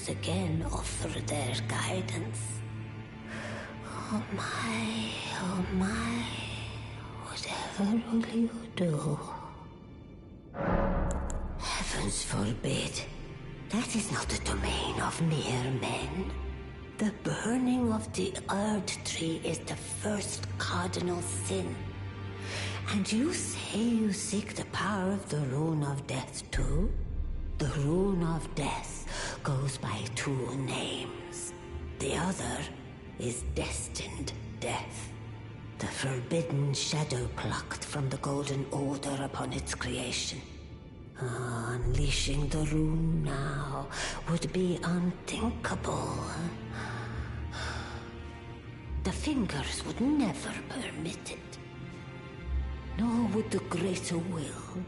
once again offer their guidance. Oh my, whatever will you do? Heavens forbid. That is not the domain of mere men. The burning of the Erd tree is the first cardinal sin. And you say you seek the power of the Rune of Death too? The Rune of Death goes by two names. The other is Destined Death. The forbidden shadow plucked from the Golden Order upon its creation. Unleashing the rune now would be unthinkable. The Fingers would never permit it. Nor would the Greater Will.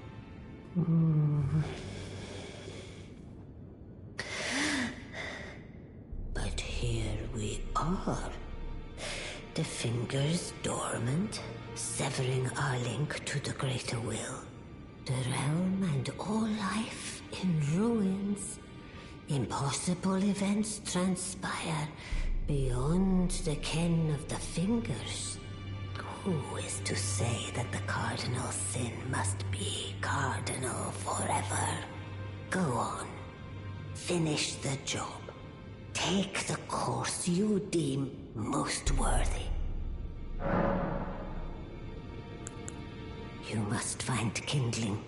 But here we are. The Fingers dormant, severing our link to the Greater Will. The realm and all life in ruins. Impossible events transpire beyond the ken of the Fingers. Who is to say that the cardinal sin must be cardinal forever? Go on. Finish the job. Take the course you deem most worthy. You must find kindling.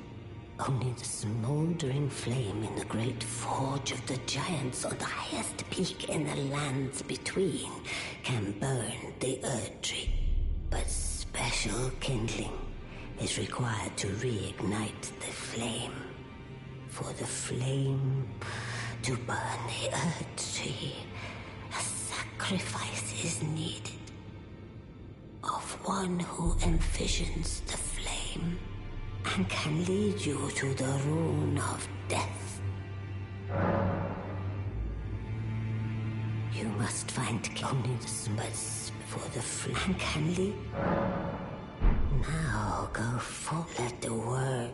Only the smoldering flame in the great forge of the giants on the highest peak in the lands between can burn the Erd tree. But special kindling is required to reignite the flame. For the flame to burn the Erd tree, a sacrifice is needed. Of one who envisions the flame and can lead you to the Rune of Death. You must find only the smuts before the flame can lead. Now go for let the word.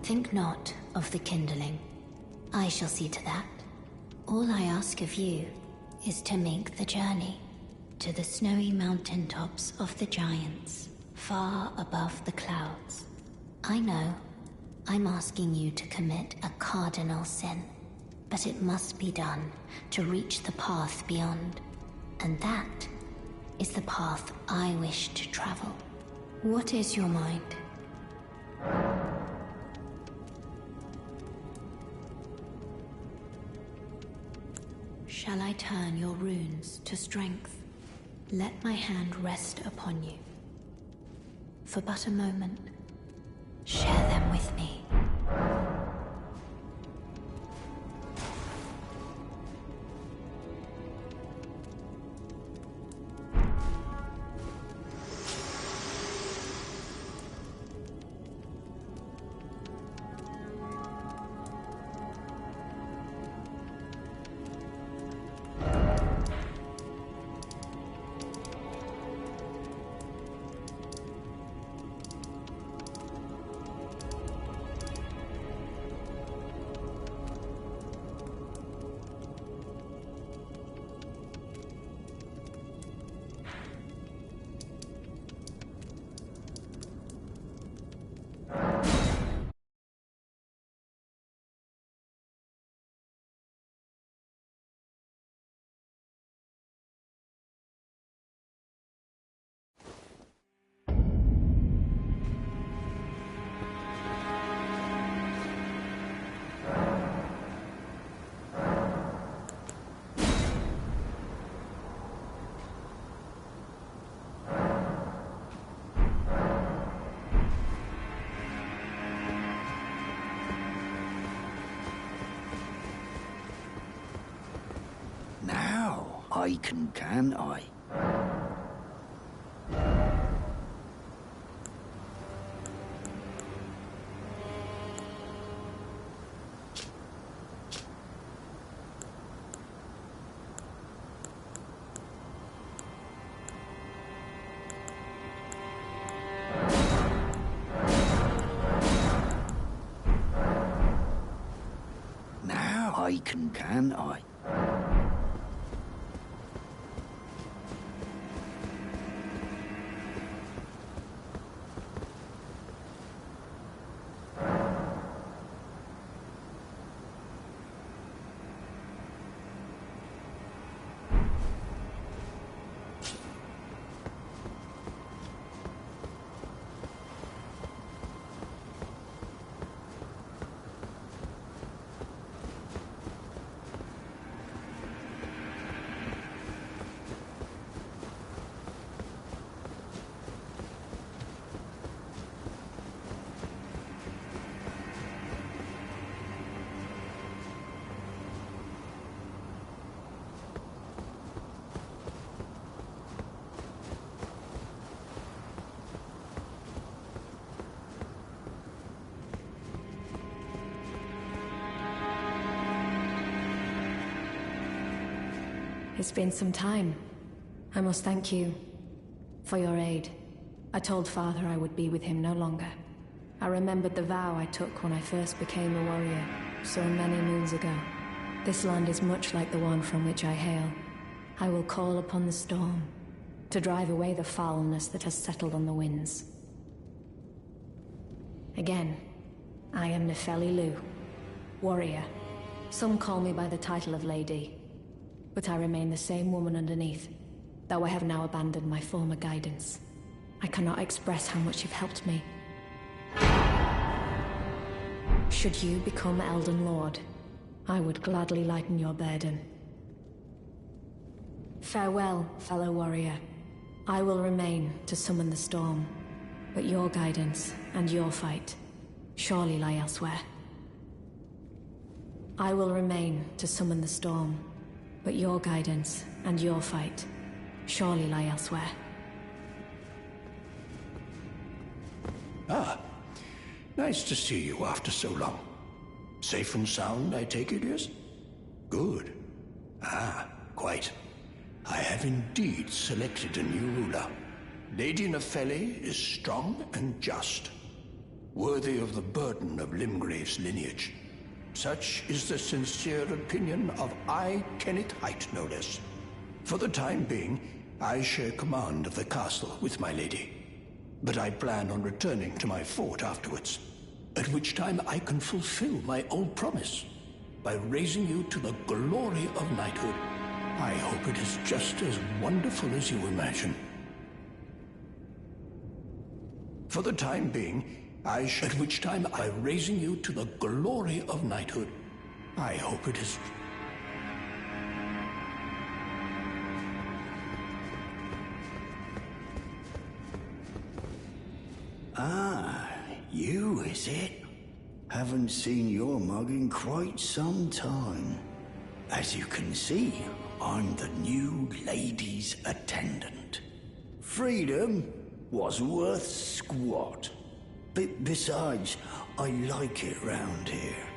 Think not of the kindling. I shall see to that. All I ask of you is to make the journey to the snowy mountain tops of the giants, far above the clouds. I know I'm asking you to commit a cardinal sin, but it must be done to reach the path beyond. And that is the path I wish to travel. What is your mind? Shall I turn your runes to strength? Let my hand rest upon you. For but a moment, share them with me. I can I? Now I can I? It's been some time. I must thank you for your aid. I told Father I would be with him no longer. I remembered the vow I took when I first became a warrior, so many moons ago. This land is much like the one from which I hail. I will call upon the storm to drive away the foulness that has settled on the winds. Again, I am Nefeli Lu, warrior. Some call me by the title of Lady, but I remain the same woman underneath, though I have now abandoned my former guidance. I cannot express how much you've helped me. Should you become Elden Lord, I would gladly lighten your burden. Farewell, fellow warrior. I will remain to summon the storm, but your guidance and your fight surely lie elsewhere. I will remain to summon the storm, but your guidance and your fight surely lie elsewhere. Ah, nice to see you after so long. Safe and sound, I take it, yes? Good. Ah, quite. I have indeed selected a new ruler. Lady Nefeli is strong and just, worthy of the burden of Limgrave's lineage. Such is the sincere opinion of I, Kenneth Height, no less. For the time being, I share command of the castle with my lady. But I plan on returning to my fort afterwards, at which time I can fulfill my old promise by raising you to the glory of knighthood. I hope it is just as wonderful as you imagine. For the time being, at which time I'm raising you to the glory of knighthood. I hope it is... Ah, you is it? Haven't seen your mug in quite some time. As you can see, I'm the new lady's attendant. Freedom wasn't worth squat. Besides, I like it round here.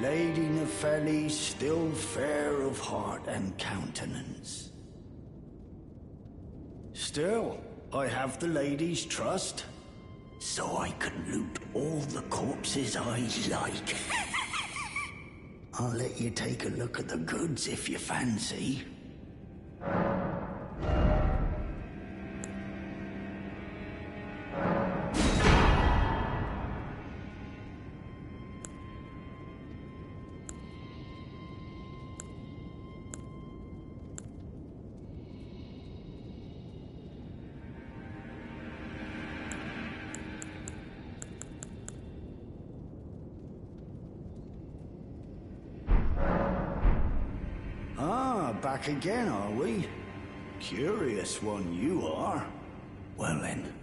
Lady Nefeli's still fair of heart and countenance. Still, I have the lady's trust, so I can loot all the corpses I like. I'll let you take a look at the goods if you fancy. Back again, are we? Curious one you are. Well then,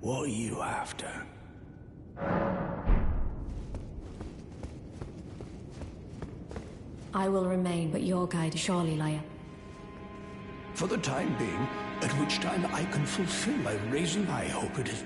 what are you after? I will remain, but your guide surely lie. For the time being, at which time I can fulfill my raising I hope it is.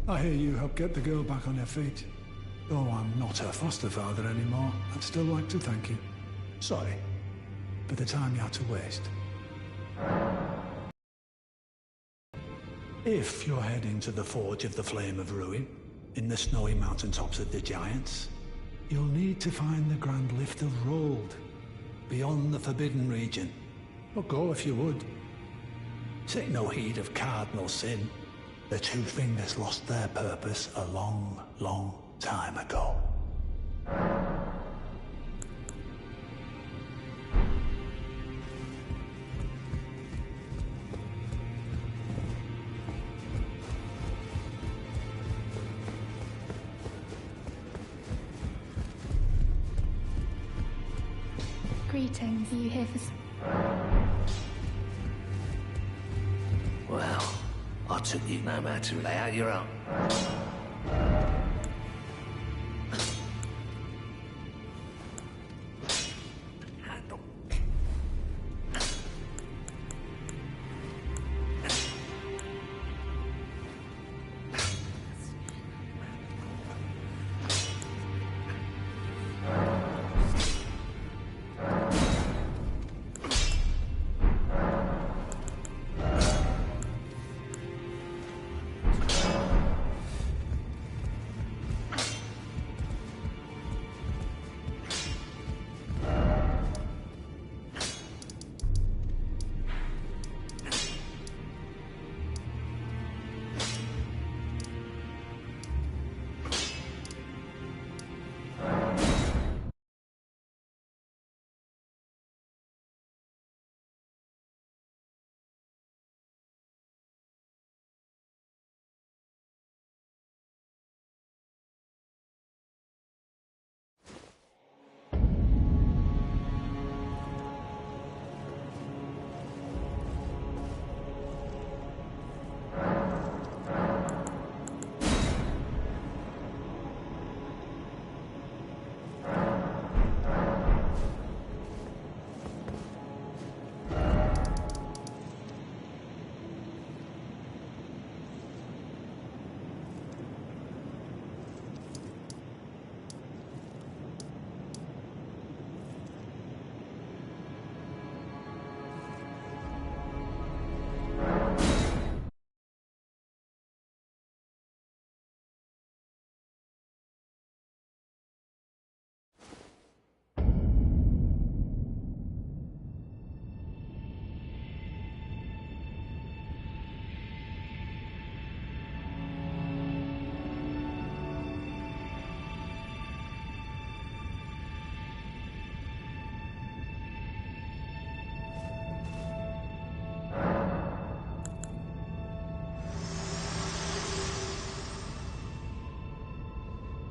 I hear you helped get the girl back on her feet. Though I'm not her foster father anymore, I'd still like to thank you. Sorry for the time you had to waste. If you're heading to the Forge of the Flame of Ruin, in the snowy mountaintops of the Giants, you'll need to find the Grand Lift of Rold, beyond the Forbidden Region. But go if you would. Take no heed of cardinal sin. The Two Fingers lost their purpose a long, long time ago. Greetings, are you here for... Well, I took you no matter to lay out your own.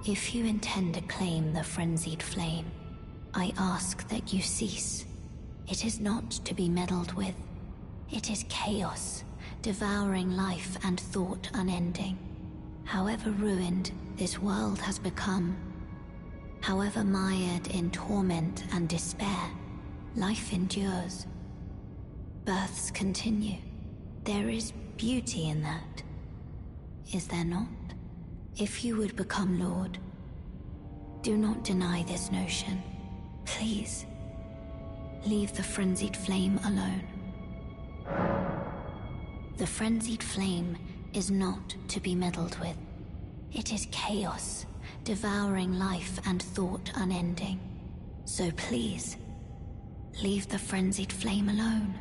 If you intend to claim the frenzied flame, I ask that you cease. It is not to be meddled with. It is chaos, devouring life and thought unending. However ruined this world has become, however mired in torment and despair, life endures. Births continue. There is beauty in that. Is there not? If you would become Lord, do not deny this notion. Please, leave the frenzied flame alone. The frenzied flame is not to be meddled with. It is chaos, devouring life and thought unending. So please, leave the frenzied flame alone.